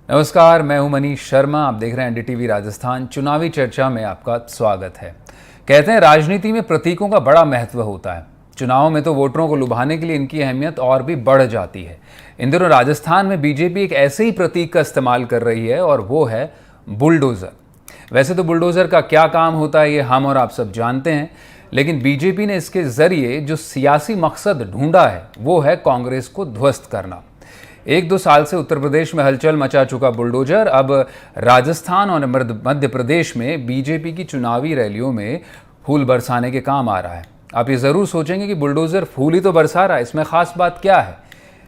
नमस्कार, मैं हूं मनीष शर्मा। आप देख रहे हैं एनडीटीवी राजस्थान। चुनावी चर्चा में आपका स्वागत है। कहते हैं राजनीति में प्रतीकों का बड़ा महत्व होता है। चुनाव में तो वोटरों को लुभाने के लिए इनकी अहमियत और भी बढ़ जाती है। इन दिनों राजस्थान में बीजेपी एक ऐसे ही प्रतीक का इस्तेमाल कर रही है और वो है बुलडोज़र। वैसे तो बुलडोज़र का क्या काम होता है ये हम और आप सब जानते हैं, लेकिन बीजेपी ने इसके जरिए जो सियासी मकसद ढूंढा है वो है कांग्रेस को ध्वस्त करना। 1-2 साल से उत्तर प्रदेश में हलचल मचा चुका बुलडोजर अब राजस्थान और मध्य प्रदेश में बीजेपी की चुनावी रैलियों में फूल बरसाने के काम आ रहा है। आप ये ज़रूर सोचेंगे कि बुलडोजर फूल ही तो बरसा रहा है, इसमें ख़ास बात क्या है।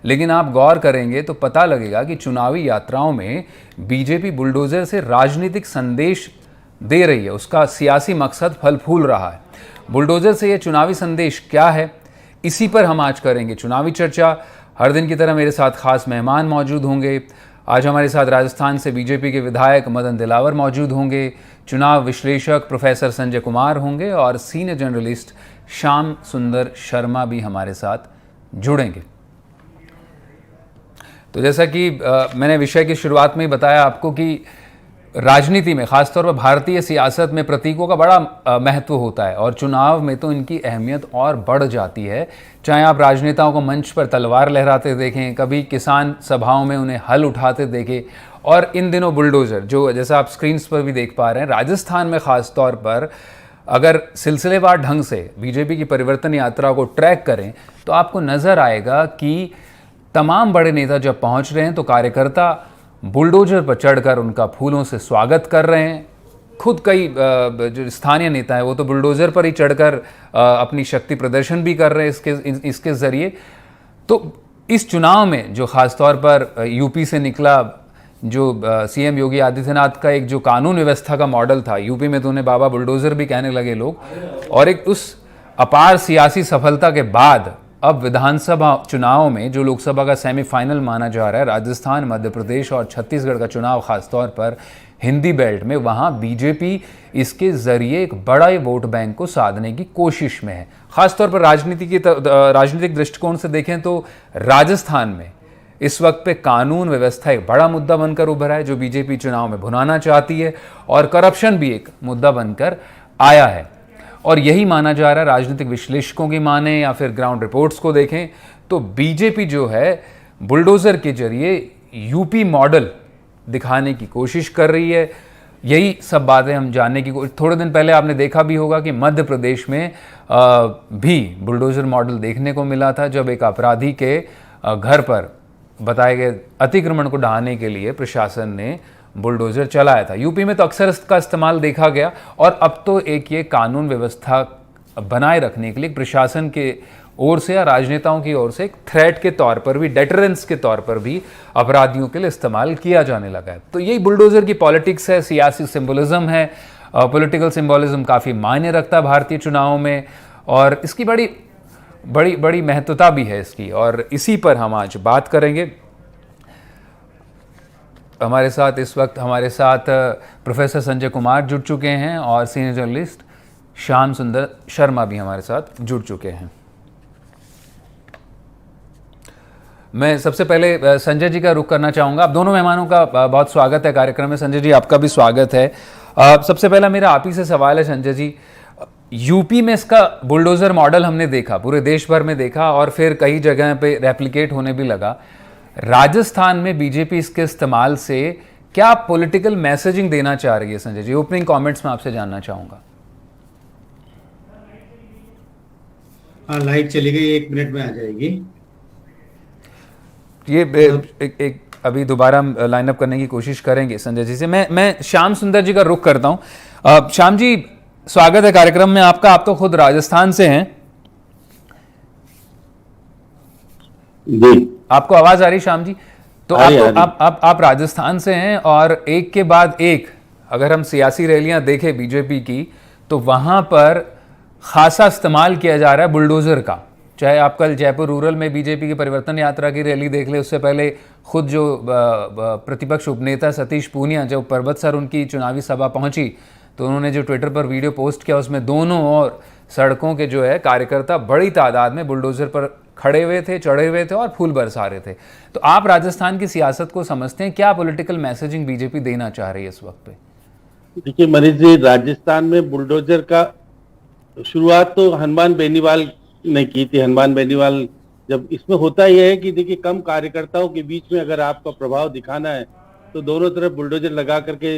लेकिन आप गौर करेंगे तो पता लगेगा कि चुनावी यात्राओं में बीजेपी बुलडोजर से राजनीतिक संदेश दे रही है, उसका सियासी मकसद फल फूल रहा है। बुलडोजर से ये चुनावी संदेश क्या है, इसी पर हम आज करेंगे चुनावी चर्चा। हर दिन की तरह मेरे साथ खास मेहमान मौजूद होंगे। आज हमारे साथ राजस्थान से बीजेपी के विधायक मदन दिलावर मौजूद होंगे, चुनाव विश्लेषक प्रोफेसर संजय कुमार होंगे और सीनियर जर्नलिस्ट श्याम सुंदर शर्मा भी हमारे साथ जुड़ेंगे। तो जैसा कि मैंने विषय की शुरुआत में ही बताया आपको कि राजनीति में, खासतौर पर भारतीय सियासत में प्रतीकों का बड़ा महत्व होता है और चुनाव में तो इनकी अहमियत और बढ़ जाती है। चाहे आप राजनेताओं को मंच पर तलवार लहराते देखें, कभी किसान सभाओं में उन्हें हल उठाते देखें, और इन दिनों बुलडोज़र जो जैसा आप स्क्रीन्स पर भी देख पा रहे हैं, राजस्थान में ख़ास तौर पर अगर सिलसिलेवार ढंग से बीजेपी की परिवर्तन यात्रा को ट्रैक करें तो आपको नज़र आएगा कि तमाम बड़े नेता जब पहुँच रहे हैं तो कार्यकर्ता बुलडोजर पर चढ़कर उनका फूलों से स्वागत कर रहे हैं। खुद कई जो स्थानीय नेता हैं वो तो बुलडोजर पर ही चढ़कर अपनी शक्ति प्रदर्शन भी कर रहे हैं इसके ज़रिए। तो इस चुनाव में जो ख़ास तौर पर यूपी से निकला, जो सीएम योगी आदित्यनाथ का एक जो कानून व्यवस्था का मॉडल था, यूपी में तो उन्हें बाबा बुलडोजर भी कहने लगे लोग, और एक उस अपार सियासी सफलता के बाद अब विधानसभा चुनाव में जो लोकसभा का सेमीफाइनल माना जा रहा है, राजस्थान, मध्य प्रदेश और छत्तीसगढ़ का चुनाव, खासतौर पर हिंदी बेल्ट में, वहाँ बीजेपी इसके ज़रिए एक बड़ा वोट बैंक को साधने की कोशिश में है। खासतौर पर राजनीतिक दृष्टिकोण से देखें तो राजस्थान में इस वक्त पे कानून व्यवस्था एक बड़ा मुद्दा बनकर उभरा है जो बीजेपी चुनाव में भुनाना चाहती है, और करप्शन भी एक मुद्दा बनकर आया है। और यही माना जा रहा है, राजनीतिक विश्लेषकों की माने या फिर ग्राउंड रिपोर्ट्स को देखें तो बीजेपी जो है बुलडोज़र के जरिए यूपी मॉडल दिखाने की कोशिश कर रही है। यही सब बातें हम जानने की थोड़े दिन पहले आपने देखा भी होगा कि मध्य प्रदेश में भी बुलडोज़र मॉडल देखने को मिला था, जब एक अपराधी के घर पर बताए गए अतिक्रमण को ढहाने के लिए प्रशासन ने बुलडोजर चलाया था। यूपी में तो अक्सर इसका इस्तेमाल देखा गया, और अब तो एक ये कानून व्यवस्था बनाए रखने के लिए प्रशासन के ओर से या राजनेताओं की ओर से एक थ्रेट के तौर पर भी, डेटरेंस के तौर पर भी अपराधियों के लिए इस्तेमाल किया जाने लगा है। तो यही बुलडोजर की पॉलिटिक्स है, सियासी सिंबलिज्म है। पॉलिटिकल सिंबलिज्म काफ़ी मायने रखता है भारतीय चुनाव में, और इसकी बड़ी महत्वता भी है इसकी, और इसी पर हम आज बात करेंगे। हमारे साथ इस वक्त प्रोफेसर संजय कुमार जुड़ चुके हैं और सीनियर जर्नलिस्ट श्याम सुंदर शर्मा भी हमारे साथ जुड़ चुके हैं। मैं सबसे पहले संजय जी का रुख करना चाहूँगा। आप दोनों मेहमानों का बहुत स्वागत है कार्यक्रम में। संजय जी, आपका भी स्वागत है। सबसे पहला मेरा आप ही से सवाल है संजय जी, यूपी में इसका बुलडोज़र मॉडल हमने देखा, पूरे देश भर में देखा, और फिर कई जगह पे रेप्लिकेट होने भी लगा। राजस्थान में बीजेपी इसके इस्तेमाल से क्या पॉलिटिकल मैसेजिंग देना चाह रही है संजय जी? ओपनिंग कमेंट्स में आपसे जानना चाहूंगा। हाँ, लाइट चली गई, 1 मिनट में आ जाएगी। ये एक अभी दोबारा लाइनअप करने की कोशिश करेंगे संजय जी से। मैं श्याम सुंदर जी का रुख करता हूँ। श्याम जी, स्वागत है कार्यक्रम में आपका। आप तो खुद राजस्थान से हैं जी। आपको आवाज आ रही श्याम जी? तो आप राजस्थान से हैं, और एक के बाद एक अगर हम सियासी रैलियां देखें बीजेपी की तो वहां पर खासा इस्तेमाल किया जा रहा है बुलडोजर का। चाहे आप कल जयपुर रूरल में बीजेपी की परिवर्तन यात्रा की रैली देख ले, उससे पहले खुद जो प्रतिपक्ष उपनेता सतीश पूनिया, जब पर्वतसर उनकी चुनावी सभा पहुंची तो उन्होंने जो ट्विटर पर वीडियो पोस्ट किया, उसमें दोनों और सड़कों के जो है कार्यकर्ता बड़ी तादाद में बुलडोजर पर खड़े हुए थे, चढ़े हुए थे और फूल बरसा रहे थे। तो आप राजस्थान की सियासत को समझते हैं, क्या पॉलिटिकल मैसेजिंग बीजेपी देना चाह रही है इस वक्त पे? देखिए मनीष जी, राजस्थान में बुलडोजर का शुरुआत तो हनुमान बेनीवाल ने की थी। हनुमान बेनीवाल, जब इसमें होता यह है कि देखिए कम कार्यकर्ताओं के बीच में अगर आपका प्रभाव दिखाना है तो दोनों तरफ बुलडोजर लगा करके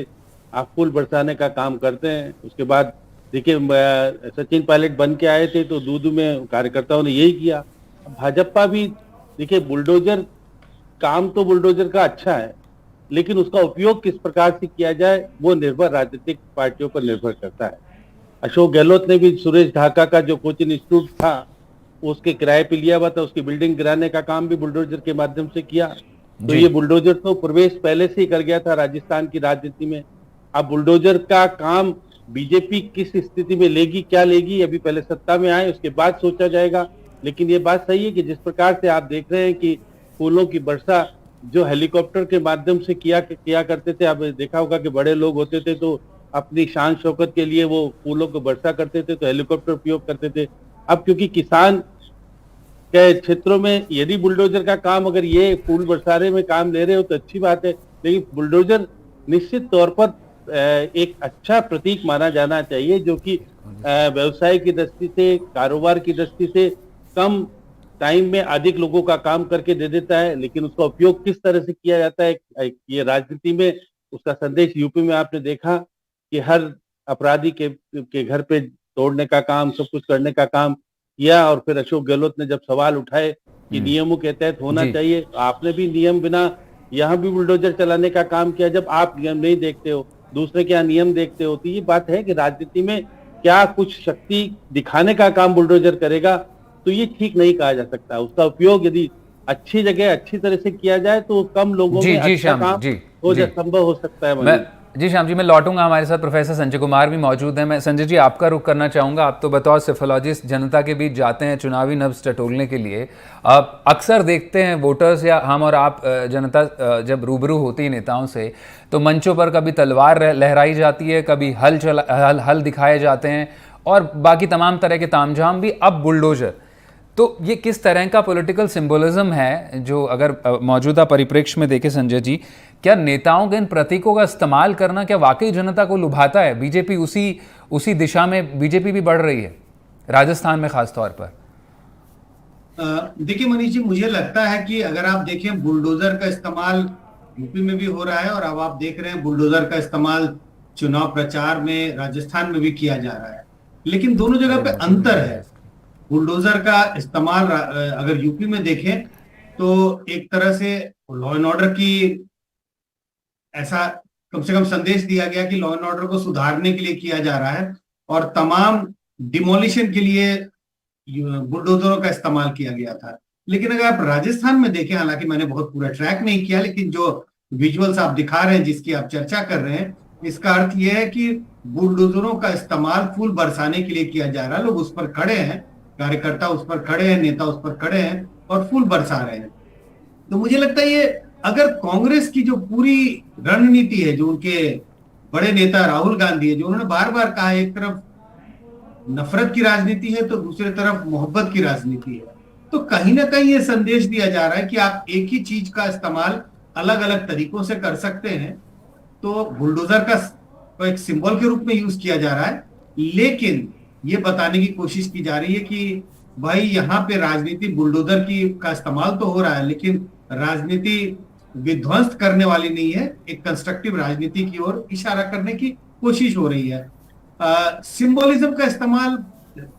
आप फूल बरसाने का काम करते हैं। उसके बाद देखिए सचिन पायलट बन के आए थे तो दूदू में कार्यकर्ताओं ने यही किया। भाजपा भी देखिए बुलडोजर, काम तो बुलडोजर का अच्छा है, लेकिन उसका उपयोग किस प्रकार से किया जाए वो निर्भर राजनीतिक पार्टियों पर निर्भर करता है। अशोक गहलोत ने भी सुरेश ढाका का जो कोचिंग इंस्टीट्यूट था उसके किराए पे लिया हुआ था, उसकी बिल्डिंग गिराने का काम भी बुलडोजर के माध्यम से किया। तो ये बुलडोजर तो प्रवेश पहले से ही कर गया था राजस्थान की राजनीति में। अब बुलडोजर का काम बीजेपी किस स्थिति में लेगी, क्या लेगी, अभी पहले सत्ता में आए उसके बाद सोचा जाएगा। लेकिन ये बात सही है कि जिस प्रकार से आप देख रहे हैं कि फूलों की वर्षा जो हेलीकॉप्टर के माध्यम से किया करते थे, अब देखा होगा कि बड़े लोग होते थे तो अपनी शान शौकत के लिए वो फूलों को वर्षा करते थे तो हेलीकॉप्टर उपयोग करते थे। अब क्योंकि किसान के क्षेत्रों में यदि बुलडोजर का काम, अगर ये फूल बरसाने में काम ले रहे हो तो अच्छी बात है, लेकिन बुलडोजर निश्चित तौर पर एक अच्छा प्रतीक माना जाना चाहिए जो कि व्यवसाय की दृष्टि से, कारोबार की दृष्टि से कम टाइम में अधिक लोगों का काम करके दे देता है। लेकिन उसका उपयोग किस तरह से किया जाता है ये राजनीति में उसका संदेश यूपी में आपने देखा कि हर अपराधी के घर पे तोड़ने का काम, सब कुछ करने का काम किया। और फिर अशोक गहलोत ने जब सवाल उठाए कि नियमों के तहत होना चाहिए, तो आपने भी नियम बिना यहाँ भी बुलडोजर चलाने का काम किया। जब आप नियम नहीं देखते हो, दूसरे के यहाँ नियम देखते हो, तो ये बात है कि राजनीति में क्या कुछ शक्ति दिखाने का काम बुलडोजर करेगा तो ये ठीक नहीं कहा जा सकता। उसका उपयोग यदि अच्छी जगह अच्छी तरह से किया जाए तो कम लोगों में अच्छा काम संभव हो सकता है। जी श्याम जी, मैं लौटूंगा। हमारे साथ प्रोफेसर संजय कुमार भी मौजूद हैं। मैं संजय जी आपका रुख करना चाहूँगा। आप तो बतौर सेफोलॉजिस्ट जनता के बीच जाते हैं चुनावी नब्ज टटोलने के लिए। आप अक्सर देखते हैं वोटर्स या हम और आप जनता जब रूबरू होती है नेताओं से तो मंचों पर कभी तलवार लहराई जाती है, कभी हल दिखाए जाते हैं और बाकी तमाम तरह के तामझाम भी, अब बुलडोजर। तो ये किस तरह का पॉलिटिकल सिंबोलिज्म है जो अगर मौजूदा परिप्रेक्ष्य में देखें संजय जी, क्या नेताओं के इन प्रतीकों का इस्तेमाल करना क्या वाकई जनता को लुभाता है? बीजेपी उसी दिशा में बीजेपी भी बढ़ रही है राजस्थान में खास तौर पर। देखिए मनीष जी, मुझे लगता है कि अगर आप देखें बुलडोजर का इस्तेमाल यूपी में भी हो रहा है और अब आप देख रहे हैं बुलडोजर का इस्तेमाल चुनाव प्रचार में राजस्थान में भी किया जा रहा है, लेकिन दोनों जगह पे अंतर है। बुलडोजर का इस्तेमाल अगर यूपी में देखें तो एक तरह से लॉ एंड ऑर्डर की, ऐसा कम से कम संदेश दिया गया कि लॉ एंड ऑर्डर को सुधारने के लिए किया जा रहा है और तमाम डिमोलिशन के लिए बुलडोजरों का इस्तेमाल किया गया था। लेकिन अगर आप राजस्थान में देखें, हालांकि मैंने बहुत पूरा ट्रैक नहीं किया, लेकिन जो विजुअल्स आप दिखा रहे हैं, जिसकी आप चर्चा कर रहे हैं, इसका अर्थ यह है कि बुलडोजरों का इस्तेमाल फूल बरसाने के लिए किया जा रहा है। लोग उस पर खड़े हैं, कार्यकर्ता उस पर खड़े हैं, नेता उस पर खड़े हैं और फूल बरसा रहे हैं। तो मुझे लगता है ये अगर कांग्रेस की जो पूरी रणनीति है, जो उनके बड़े नेता राहुल गांधी है, जो उन्होंने बार बार कहा है एक तरफ नफरत की राजनीति है तो दूसरी तरफ मोहब्बत की राजनीति है, तो कहीं ना कहीं ये संदेश दिया जा रहा है कि आप एक ही चीज का इस्तेमाल अलग अलग तरीकों से कर सकते हैं। तो बुलडोजर का एक सिंबल के रूप में यूज किया जा रहा है, लेकिन ये बताने की कोशिश की जा रही है कि भाई यहाँ पे राजनीति बुलडोजर का इस्तेमाल तो हो रहा है, लेकिन राजनीति विध्वंस करने वाली नहीं है, एक कंस्ट्रक्टिव राजनीति की ओर इशारा करने की कोशिश हो रही है। सिंबोलिज्म का इस्तेमाल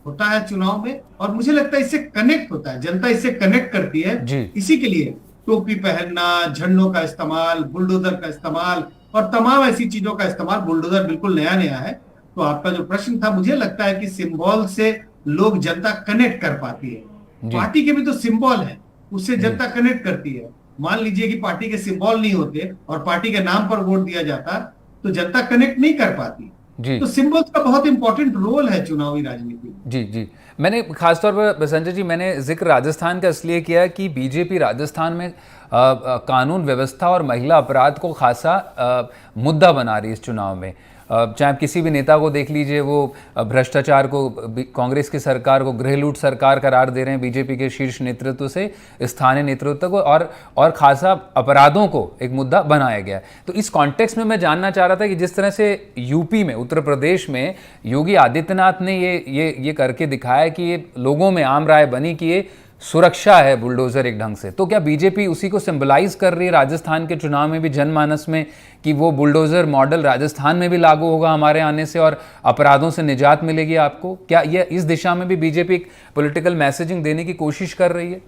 होता है चुनाव में और मुझे लगता है इससे कनेक्ट होता है, जनता इससे कनेक्ट करती है। इसी के लिए टोपी पहनना, झंडों का इस्तेमाल, बुलडोजर का इस्तेमाल और तमाम ऐसी चीजों का इस्तेमाल, बुलडोजर बिल्कुल नया नया है। तो आपका जो प्रश्न था, मुझे लगता है कि सिंबल से लोग, जनता कनेक्ट कर पाती है। पार्टी के भी तो सिंबल है, उससे जनता कनेक्ट करती है। मान लीजिए कि पार्टी के सिंबल नहीं होते और पार्टी के नाम पर वोट दिया जाता तो जनता कनेक्ट नहीं कर पाती। तो सिंबल्स का बहुत इंपॉर्टेंट रोल है चुनावी राजनीति में। जी जी, मैंने खासतौर पर संजय जी, मैंने जिक्र राजस्थान का इसलिए किया कि बीजेपी राजस्थान में कानून व्यवस्था और महिला अपराध को खासा मुद्दा बना रही है इस चुनाव में। चाहे आप किसी भी नेता को देख लीजिए, वो भ्रष्टाचार को, कांग्रेस की सरकार को गृह लूट सरकार करार दे रहे हैं बीजेपी के शीर्ष नेतृत्व से स्थानीय नेतृत्व को, और खासा अपराधों को एक मुद्दा बनाया गया है। तो इस कॉन्टेक्स्ट में मैं जानना चाह रहा था कि जिस तरह से यूपी में, उत्तर प्रदेश में योगी आदित्यनाथ ने ये करके दिखाया कि ये लोगों में आम राय बनी कि ये सुरक्षा है बुलडोजर एक ढंग से, तो क्या बीजेपी उसी को सिंबलाइज कर रही है राजस्थान के चुनाव में भी, जनमानस में, कि वो बुलडोजर मॉडल राजस्थान में भी लागू होगा हमारे आने से और अपराधों से निजात मिलेगी आपको? क्या ये इस दिशा में भी बीजेपी पॉलिटिकल मैसेजिंग देने की कोशिश कर रही है?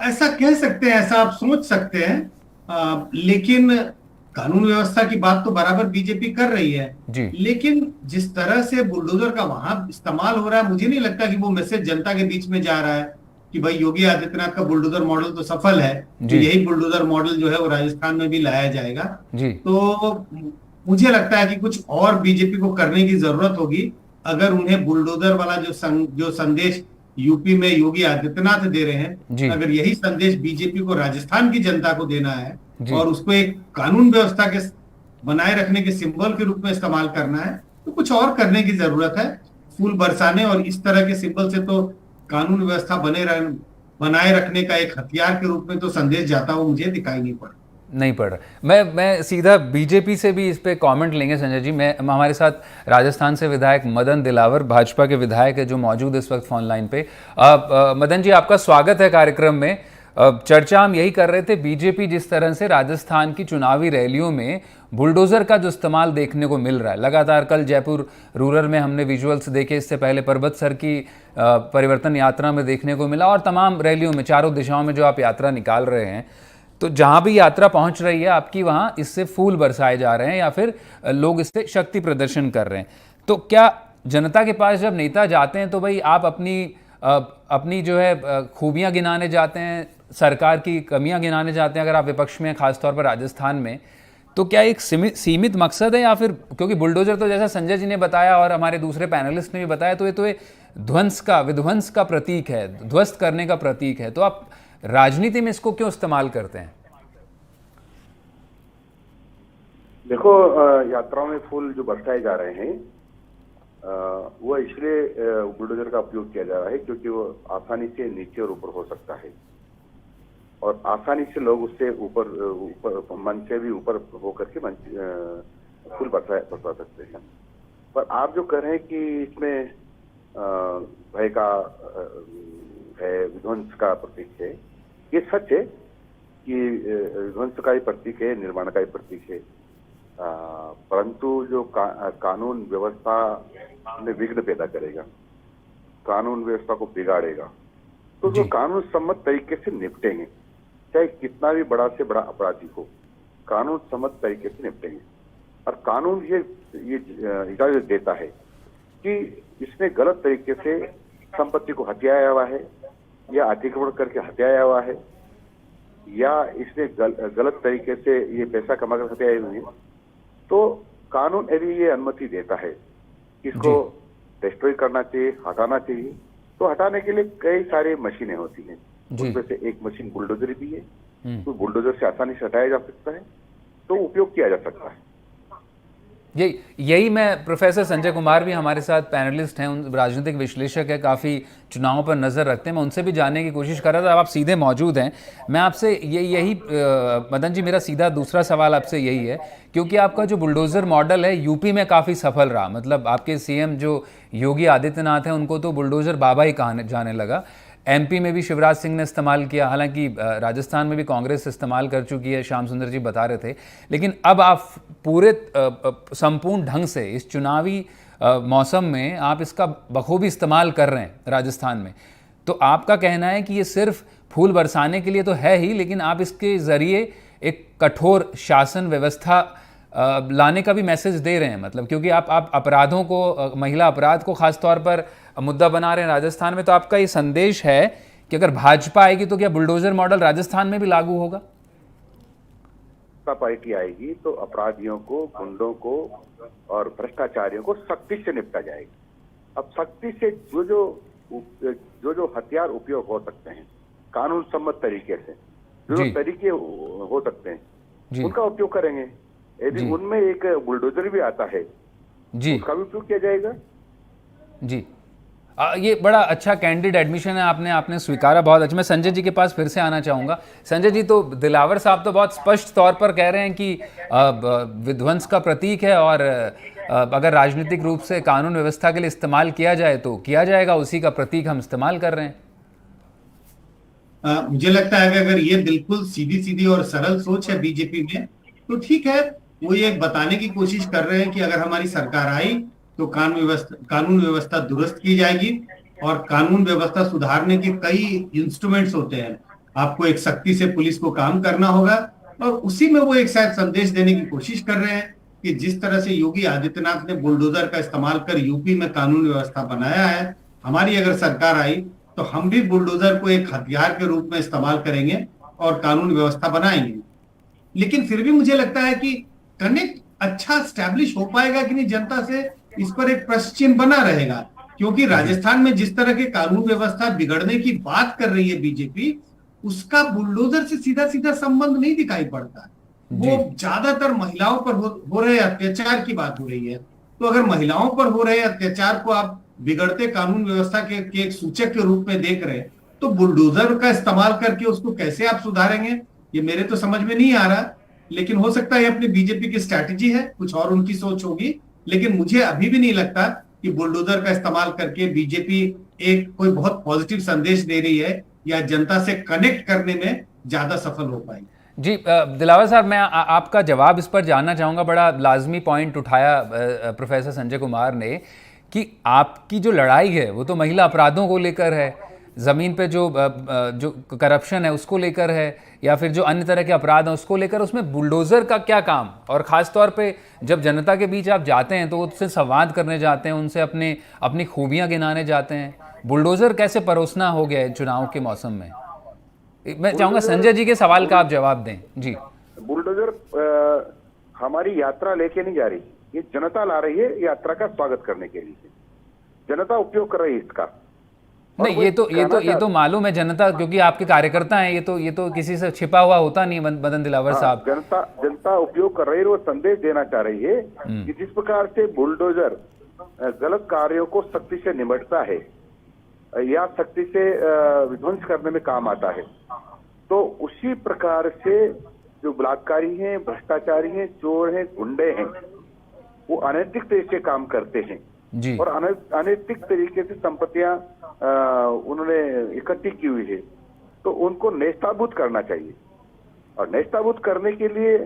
ऐसा कह सकते हैं, ऐसा आप सोच सकते हैं, लेकिन कानून व्यवस्था की बात तो बराबर बीजेपी कर रही है जी। लेकिन जिस तरह से बुलडोजर का वहां इस्तेमाल हो रहा है, मुझे नहीं लगता कि वो मैसेज जनता के बीच में जा रहा है कि भाई योगी आदित्यनाथ का बुलडोजर मॉडल तो सफल है, तो यही बुलडोजर मॉडल जो है वो राजस्थान में भी लाया जाएगा जी। तो मुझे लगता है कि कुछ और बीजेपी को करने की जरूरत होगी अगर उन्हें बुलडोजर वाला जो संदेश यूपी में योगी आदित्यनाथ दे रहे हैं, अगर यही संदेश बीजेपी को राजस्थान की जनता को देना है और उसको एक कानून व्यवस्था के बनाए रखने के सिंबल के रूप में इस्तेमाल करना है, तो कुछ और करने की जरूरत है। फूल बरसाने और इस तरह के सिंबल से तो कानून व्यवस्था बनाए रखने का एक हथियार के रूप में तो संदेश जाता हुआ मुझे दिखाई नहीं पड़ रहा। मैं सीधा बीजेपी से भी इस पे कमेंट लेंगे संजय जी। हमारे साथ राजस्थान से विधायक मदन दिलावर, भाजपा के विधायक है, जो मौजूद इस वक्त फोन लाइन पे। मदन जी, आपका स्वागत है कार्यक्रम में। चर्चा हम यही कर रहे थे, बीजेपी जिस तरह से राजस्थान की चुनावी रैलियों में बुलडोजर का जो इस्तेमाल देखने को मिल रहा है लगातार, कल जयपुर रूरल में हमने विजुअल्स देखे, इससे पहले पर्वत सर की परिवर्तन यात्रा में देखने को मिला, और तमाम रैलियों में चारों दिशाओं में जो आप यात्रा निकाल रहे हैं, तो जहां भी यात्रा पहुंच रही है आपकी, वहां इससे फूल बरसाए जा रहे हैं या फिर लोग इससे शक्ति प्रदर्शन कर रहे हैं। तो क्या जनता के पास जब नेता जाते हैं तो भाई आप अपनी जो है खूबियां गिनाने जाते हैं, सरकार की कमियां गिनाने जाते हैं अगर आप विपक्ष में, खासतौर पर राजस्थान में, तो क्या एक सीमित मकसद है, या फिर क्योंकि बुलडोजर तो जैसा संजय जी ने बताया और हमारे दूसरे पैनलिस्ट ने भी बताया, तो ये विध्वंस का प्रतीक है, ध्वस्त करने का प्रतीक है, तो आप राजनीति में इसको क्यों इस्तेमाल करते हैं? देखो, यात्राओं में फूल जो बरसाए जा रहे हैं वो इसलिए बुलडोजर का उपयोग किया जा रहा है क्योंकि वो आसानी से नीचे और ऊपर हो सकता है और आसानी से लोग उससे ऊपर मंच से भी ऊपर होकर के फूल बरसा सकते हैं। पर आप जो कह रहे हैं कि इसमें भय का है, विध्वंस का प्रतीक है, ये सच है कि विध्वंस का ही प्रतीक है, निर्माण का ही प्रतीक है, परंतु जो कानून व्यवस्था में विघ्न पैदा करेगा, कानून व्यवस्था को बिगाड़ेगा, तो जो कानून सम्मत तरीके से निपटेंगे, चाहे कितना भी बड़ा से बड़ा अपराधी हो, कानून सम्मत तरीके से निपटेंगे। और कानून ये इजाजत देता है कि इसने गलत तरीके से संपत्ति को हथियाया हुआ है या अतिक्रमण करके हथियाया हुआ है या इसने गलत तरीके से ये पैसा कमाकर हथियाए हुए हैं, तो कानून यदि ये अनुमति देता है इसको डिस्ट्रॉय करना चाहिए, हटाना चाहिए, तो हटाने के लिए कई सारी मशीनें होती हैं, उसमें से एक मशीन बुलडोजर भी है। तो बुलडोजर से आसानी से हटाया जा सकता है, तो उपयोग किया जा सकता है। यही मैं, प्रोफेसर संजय कुमार भी हमारे साथ पैनलिस्ट हैं, उन राजनीतिक विश्लेषक है, काफ़ी चुनावों पर नज़र रखते हैं, मैं उनसे भी जानने की कोशिश कर रहा था। अब आप सीधे मौजूद हैं, मैं आपसे यही मदन जी, मेरा सीधा दूसरा सवाल आपसे यही है, क्योंकि आपका जो बुलडोज़र मॉडल है यूपी में काफ़ी सफल रहा, मतलब आपके सीएम जो योगी आदित्यनाथ हैं उनको तो बुलडोज़र बाबा ही कहा जाने लगा। एमपी में भी शिवराज सिंह ने इस्तेमाल किया, हालांकि राजस्थान में भी कांग्रेस इस्तेमाल कर चुकी है, श्याम सुंदर जी बता रहे थे, लेकिन अब आप पूरे संपूर्ण ढंग से इस चुनावी मौसम में आप इसका बखूबी इस्तेमाल कर रहे हैं राजस्थान में। तो आपका कहना है कि ये सिर्फ फूल बरसाने के लिए तो है ही, लेकिन आप इसके ज़रिए एक कठोर शासन व्यवस्था लाने का भी मैसेज दे रहे हैं, मतलब क्योंकि आप अपराधों को, महिला अपराध को खास तौर पर मुद्दा बना रहे हैं राजस्थान में, तो आपका ये संदेश है कि अगर भाजपा आएगी तो क्या बुलडोजर मॉडल राजस्थान में भी लागू होगा? पार्टी आएगी तो अपराधियों को, गुंडों को और भ्रष्टाचारियों को सख्ती से निपटा जाएगा। अब सख्ती से जो हथियार उपयोग हो सकते हैं कानून सम्मत तरीके से, जो जी। तरीके हो सकते हैं जी उनका उपयोग करेंगे। यदि जी। उनमें एक बुलडोजर भी आता है जी उसका भी उपयोग किया जाएगा। जी। ये बड़ा अच्छा कैंडिड एडमिशन है, आपने आपने स्वीकारा, बहुत अच्छा। मैं संजय जी के पास फिर से आना चाहूँगा। संजय जी, तो दिलावर साहब तो बहुत स्पष्ट तौर पर कह रहे हैं कि विध्वंस का प्रतीक है और अगर राजनीतिक रूप से कानून व्यवस्था के लिए इस्तेमाल किया जाए तो किया जाएगा, उसी का प्रतीक हम इस्तेमाल कर रहे हैं। मुझे लगता है कि अगर ये बिल्कुल सीधी सीधी और सरल सोच है बीजेपी में तो ठीक है। वो ये बताने की कोशिश कर रहे हैं कि अगर हमारी सरकार आई तो कानून व्यवस्था दुरुस्त की जाएगी और कानून व्यवस्था सुधारने के कई इंस्ट्रूमेंट्स होते हैं। आपको एक सख्ती से पुलिस को काम करना होगा और उसी में वो एक शायद संदेश देने की कोशिश कर रहे हैं कि जिस तरह से योगी आदित्यनाथ ने बुलडोजर का इस्तेमाल कर यूपी में कानून व्यवस्था बनाया है, हमारी अगर सरकार आई तो हम भी बुलडोजर को एक हथियार के रूप में इस्तेमाल करेंगे और कानून व्यवस्था बनाएंगे। लेकिन फिर भी मुझे लगता है कि कनेक्ट अच्छा स्टैब्लिश हो पाएगा कि नहीं जनता से, इस पर एक प्रश्न चिन्ह बना रहेगा। क्योंकि राजस्थान में जिस तरह के कानून व्यवस्था बिगड़ने की बात कर रही है बीजेपी, उसका बुलडोजर से सीधा सीधा संबंध नहीं दिखाई पड़ता। वो ज्यादातर महिलाओं पर हो रहे अत्याचार की बात हो रही है। तो अगर महिलाओं पर हो रहे अत्याचार को आप बिगड़ते कानून व्यवस्था के एक सूचक के रूप में देख रहे हैं, तो बुलडोजर का इस्तेमाल करके उसको कैसे आप सुधारेंगे, ये मेरे तो समझ में नहीं आ रहा। लेकिन हो सकता है अपनी बीजेपी की स्ट्रैटेजी है, कुछ और उनकी सोच होगी। लेकिन मुझे अभी भी नहीं लगता कि बुलडोजर का इस्तेमाल करके बीजेपी एक कोई बहुत पॉजिटिव संदेश दे रही है या जनता से कनेक्ट करने में ज्यादा सफल हो पाएगी। जी दिलावर साहब, मैं आपका जवाब इस पर जानना चाहूँगा। बड़ा लाजमी पॉइंट उठाया प्रोफेसर संजय कुमार ने कि आपकी जो लड़ाई है वो तो महिला अपराधों को लेकर है, ज़मीन पे जो करप्शन है उसको लेकर है, या फिर जो अन्य तरह के अपराध हैं उसको लेकर। उसमें बुलडोज़र का क्या काम? और ख़ास तौर पे जब जनता के बीच आप जाते हैं तो उससे संवाद करने जाते हैं, उनसे अपनी खूबियाँ गिनाने जाते हैं। बुलडोज़र कैसे परोसना हो गया है चुनाव के मौसम में? मैं चाहूँगा संजय जी के सवाल का आप जवाब दें। जी। बुलडोजर हमारी यात्रा लेके नहीं जा रही, ये जनता ला रही है यात्रा का स्वागत करने के लिए। जनता उपयोग कर रही है इसका। नहीं, ये तो मालूम है जनता, क्योंकि आपके कार्यकर्ता हैं। ये तो किसी से छिपा हुआ होता नहीं मदन दिलावर साहब। जनता उपयोग कर रही है, वो संदेश देना चाह रही है कि जिस प्रकार से बुलडोजर गलत कार्यों को सख्ती से निपटता है या सख्ती से विध्वंस करने में काम आता है, तो उसी प्रकार से जो बलात्कारी हैं, भ्रष्टाचारी हैं, चोर हैं, गुंडे हैं, वो अनैतिक तरीके से काम करते हैं जी। और अनैतिक तरीके से संपत्तियां उन्होंने इकट्ठी की हुई है, तो उनको नेस्ताभूत करना चाहिए। और नेस्ताभूत करने के लिए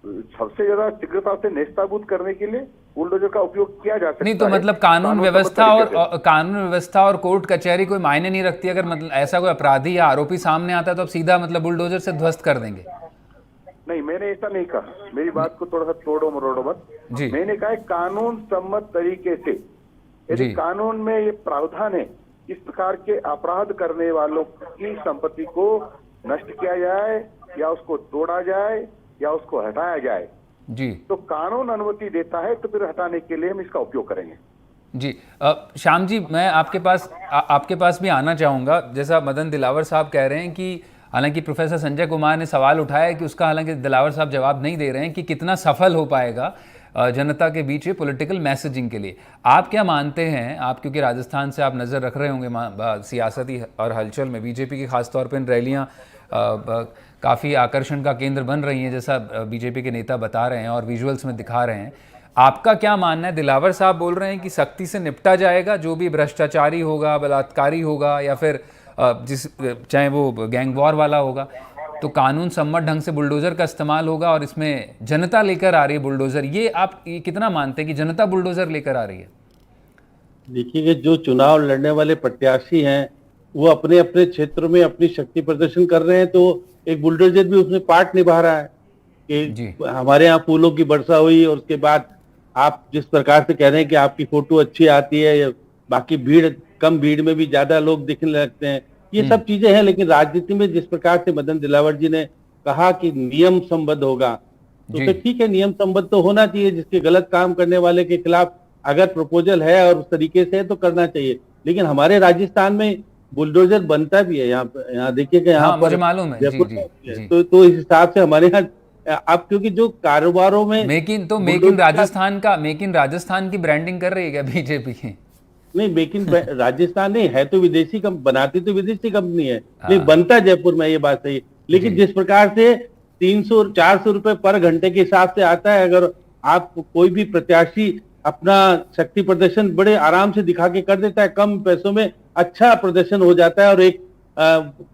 सबसे ज्यादा शीघ्रता से नेस्ताभूत करने के लिए बुलडोजर का उपयोग किया जा सकता है। नहीं तो मतलब कानून व्यवस्था और कोर्ट कचहरी कोई मायने नहीं रखती? अगर मतलब ऐसा कोई अपराधी या आरोपी सामने आता है तो आप सीधा मतलब बुलडोजर से ध्वस्त कर देंगे? नहीं, मैंने ऐसा नहीं कहा। मेरी बात को थोड़ा सा तोड़ो मरोड़ो मत। मैंने कहा कानून सम्मत तरीके से, यदि कानून में ये प्रावधान है इस प्रकार के अपराध करने वालों की संपत्ति को नष्ट किया जाए या उसको तोड़ा जाए या उसको हटाया जाए जी, तो कानून अनुमति देता है, तो फिर हटाने के लिए हम इसका उपयोग करेंगे। जी। श्याम जी, मैं आपके पास भी आना चाहूँगा। जैसा मदन दिलावर साहब कह रहे हैं कि हालांकि प्रोफेसर संजय कुमार ने सवाल उठाया है कि उसका हालांकि दिलावर साहब जवाब नहीं दे रहे हैं कि कितना सफल हो पाएगा जनता के बीच ये पॉलिटिकल मैसेजिंग के लिए। आप क्या मानते हैं? आप क्योंकि राजस्थान से आप नज़र रख रहे होंगे सियासती और हलचल में, बीजेपी की खासतौर पर इन रैलियाँ काफ़ी आकर्षण का केंद्र बन रही हैं, जैसा बीजेपी के नेता बता रहे हैं और विजुअल्स में दिखा रहे हैं। आपका क्या मानना है? दिलावर साहब बोल रहे हैं कि सख्ती से निपटा जाएगा जो भी भ्रष्टाचारी होगा, बलात्कारी होगा या फिर चाहे वो गैंग वॉर वाला होगा, तो कानून सम्मत ढंग से बुलडोजर का इस्तेमाल होगा और इसमें जनता लेकर आ रही है बुलडोजर। ये आप कितना मानते हैं कि जनता बुलडोजर लेकर आ रही है? देखिए, जो चुनाव लड़ने वाले प्रत्याशी हैं वो अपने अपने क्षेत्र में अपनी शक्ति प्रदर्शन कर रहे हैं, तो एक बुलडोजर भी उसमें पार्ट निभा रहा है कि हमारे यहाँ फूलों की वर्षा हुई और उसके बाद आप जिस प्रकार से कह रहे हैं कि आपकी फोटो अच्छी आती है या बाकी कम भीड़ में भी ज्यादा लोग दिखने लगते हैं, ये सब चीजें हैं। लेकिन राजनीति में जिस प्रकार से मदन दिलावर जी ने कहा कि नियम संबद्ध होगा, तो फिर ठीक है, नियम संबद्ध तो होना चाहिए। जिसके गलत काम करने वाले के खिलाफ अगर प्रपोजल है और उस तरीके से है तो करना चाहिए। लेकिन हमारे राजस्थान में बुलडोजर बनता भी है, यहाँ देखिए कि यहाँ हाँ, पर मुझे मालूम है। जी जयपुर जी में भी है। जी। तो इस हिसाब से हमारे यहाँ अब क्योंकि जो कारोबारों में मेक इन राजस्थान की ब्रांडिंग कर रही है क्या बीजेपी? नहीं, मेक इन राजस्थान नहीं है, तो विदेशी बनाती तो विदेशी कंपनी है, हाँ। नहीं बनता जयपुर में, ये बात सही है। लेकिन जी। जिस प्रकार से 300-400 रुपए पर घंटे के हिसाब से आता है, अगर आप कोई भी प्रत्याशी अपना शक्ति प्रदर्शन बड़े आराम से दिखा के कर देता है, कम पैसों में अच्छा प्रदर्शन हो जाता है, और एक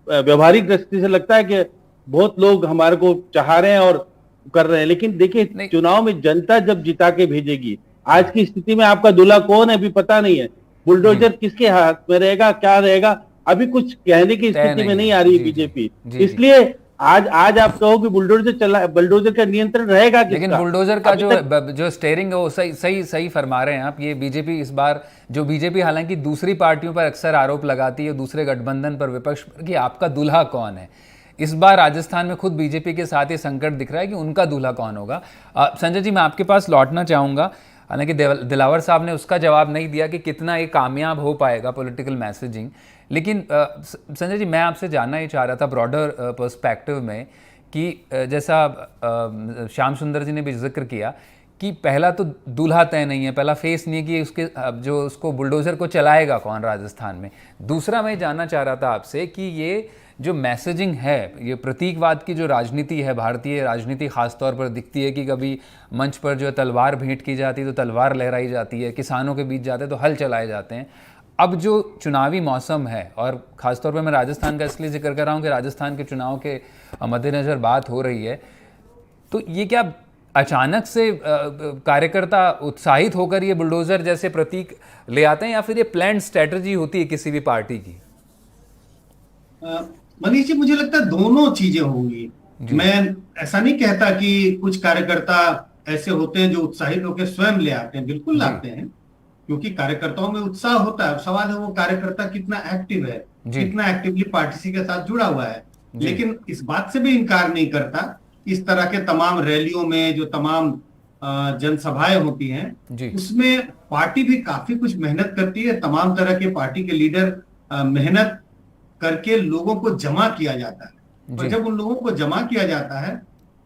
व्यवहारिक दृष्टि से लगता है कि बहुत लोग हमारे को चाह रहे हैं और कर रहे हैं। लेकिन देखिए, चुनाव में जनता जब जिता के भेजेगी, आज की स्थिति में आपका दूल्हा कौन है अभी पता नहीं है, बुलडोजर किसके हाथ में रहेगा, क्या रहेगा, अभी कुछ कहने की स्थिति में नहीं आ रही है बीजेपी। इसलिए आज आप कहो कि बुलडोजर का नियंत्रण रहेगा किसका? लेकिन बुलडोजर का जो स्टेयरिंग है वो सही फरमा रहे हैं आप। ये बीजेपी इस बार बीजेपी हालांकि दूसरी पार्टियों पर अक्सर आरोप लगाती है, दूसरे गठबंधन पर, विपक्ष पर, कि आपका दूल्हा कौन है। इस बार राजस्थान में खुद बीजेपी के साथ ये संकट दिख रहा है कि उनका दूल्हा कौन होगा। संजय जी, मैं आपके पास लौटना चाहूँगा। हालांकि दिलावर साहब ने उसका जवाब नहीं दिया कि कितना ये कामयाब हो पाएगा पॉलिटिकल मैसेजिंग। लेकिन संजय जी, मैं आपसे जानना ही चाह रहा था ब्रॉडर पर्सपेक्टिव में कि जैसा श्याम सुंदर जी ने भी जिक्र किया कि पहला तो दूल्हा तय नहीं है, पहला फेस नहीं है कि उसको बुलडोजर को चलाएगा कौन राजस्थान में। दूसरा मैं जानना चाह रहा था आपसे कि ये जो मैसेजिंग है, ये प्रतीकवाद की जो राजनीति है, भारतीय राजनीति खासतौर पर दिखती है कि कभी मंच पर जो तलवार भेंट की जाती है तो तलवार लहराई जाती है, किसानों के बीच जाते हैं तो हल चलाए जाते हैं। अब जो चुनावी मौसम है, और ख़ासतौर पर मैं राजस्थान का इसलिए जिक्र कर रहा हूँ कि राजस्थान के चुनाव के मद्देनज़र बात हो रही है, तो ये क्या अचानक से कार्यकर्ता उत्साहित होकर ये बुलडोज़र जैसे प्रतीक ले आते हैं, या फिर ये प्लान्ड स्ट्रैटेजी होती है किसी भी पार्टी की? मनीष जी, मुझे लगता है दोनों चीजें होंगी। मैं ऐसा नहीं कहता कि कुछ कार्यकर्ता ऐसे होते हैं जो उत्साहित होकर स्वयं ले आते हैं, बिल्कुल लाते हैं, क्योंकि कार्यकर्ताओं में उत्साह होता है। सवाल है वो कार्यकर्ता कितना एक्टिव है, कितना एक्टिवली पार्टी के साथ जुड़ा हुआ है। लेकिन इस बात से भी इनकार नहीं करता, इस तरह के तमाम रैलियों में जो तमाम जनसभाएं होती हैं, उसमें पार्टी भी काफी कुछ मेहनत करती है। तमाम तरह के पार्टी के लीडर मेहनत करके लोगों को जमा किया जाता है, और जब उन लोगों को जमा किया जाता है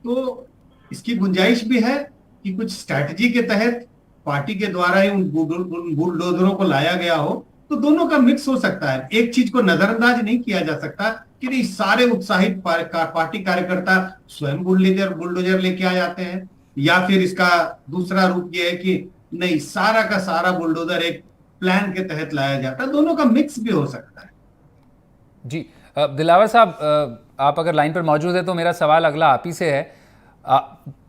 तो इसकी गुंजाइश भी है कि कुछ स्ट्रैटेजी के तहत पार्टी के द्वारा ही उन बुलडोजरों को लाया गया हो। तो दोनों का मिक्स हो सकता है, एक चीज को नजरअंदाज नहीं किया जा सकता कि नहीं सारे उत्साहित पार्टी कार्यकर्ता स्वयं बुलडोजर लेके आ जाते हैं, या फिर इसका दूसरा रूप यह है कि नहीं सारा का सारा बुलडोजर एक प्लान के तहत लाया जाता है। दोनों का मिक्स भी हो सकता है। जी, दिलावर साहब, आप अगर लाइन पर मौजूद है तो मेरा सवाल अगला आप ही से है।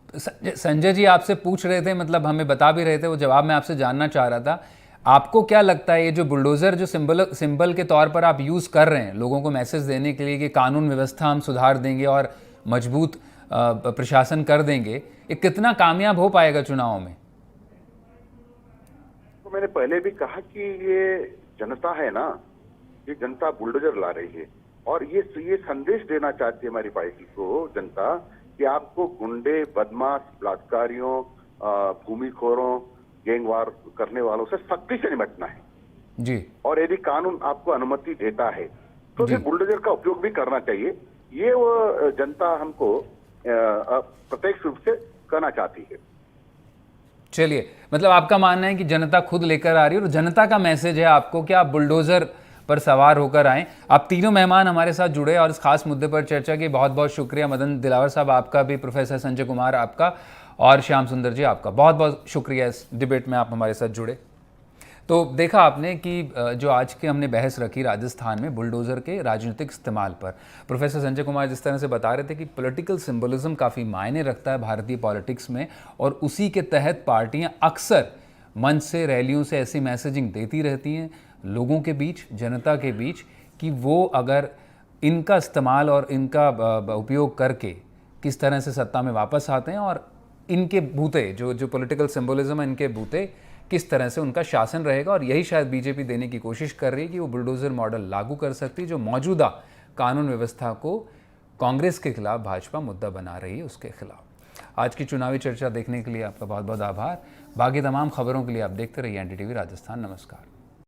संजय जी आपसे पूछ रहे थे, मतलब हमें बता भी रहे थे, वो जवाब मैं आपसे जानना चाह रहा था। आपको क्या लगता है ये जो बुलडोज़र जो सिंबल के तौर पर आप यूज़ कर रहे हैं लोगों को मैसेज देने के लिए कि कानून व्यवस्था हम सुधार देंगे और मजबूत प्रशासन कर देंगे, ये कितना कामयाब हो पाएगा चुनाव में? तो मैंने पहले भी कहा कि ये जनता है ना, ये जनता बुलडोजर ला रही है, और ये संदेश देना चाहती है हमारी पार्टी को जनता कि आपको गुंडे, बदमाश, बलात्कारियों, भूमिखोरों, गैंगवार करने वालों से सख्ती से निपटना है जी। और यदि कानून आपको अनुमति देता है तो फिर बुलडोजर का उपयोग भी करना चाहिए। ये वो जनता हमको प्रत्यक्ष रूप से कहना चाहती है। चलिए, मतलब आपका मानना है कि जनता खुद लेकर आ रही है और जनता का मैसेज है आपको कि आप बुलडोजर पर सवार होकर आएँ। आप तीनों मेहमान हमारे साथ जुड़े और इस खास मुद्दे पर चर्चा की, बहुत बहुत शुक्रिया। मदन दिलावर साहब आपका भी, प्रोफेसर संजय कुमार आपका, और श्याम सुंदर जी आपका बहुत बहुत शुक्रिया इस डिबेट में आप हमारे साथ जुड़े। तो देखा आपने कि जो आज के हमने बहस रखी राजस्थान में बुलडोज़र के राजनीतिक इस्तेमाल पर, प्रोफेसर संजय कुमार जिस तरह से बता रहे थे कि पॉलिटिकल सिंबलिज्म काफ़ी मायने रखता है भारतीय पॉलिटिक्स में, और उसी के तहत पार्टियां अक्सर मंच से, रैलियों से ऐसी मैसेजिंग देती रहती हैं लोगों के बीच, जनता के बीच, कि वो अगर इनका इस्तेमाल और इनका उपयोग करके किस तरह से सत्ता में वापस आते हैं, और इनके बूते जो पॉलिटिकल सिंबलिज्म है, इनके बूते किस तरह से उनका शासन रहेगा। और यही शायद बीजेपी देने की कोशिश कर रही है कि वो बुलडोज़र मॉडल लागू कर सकती है, जो मौजूदा कानून व्यवस्था को कांग्रेस के खिलाफ भाजपा मुद्दा बना रही है, उसके खिलाफ। आज की चुनावी चर्चा देखने के लिए आपका बहुत बहुत आभार। बाकी तमाम खबरों के लिए आप देखते रहिए NDTV राजस्थान। नमस्कार।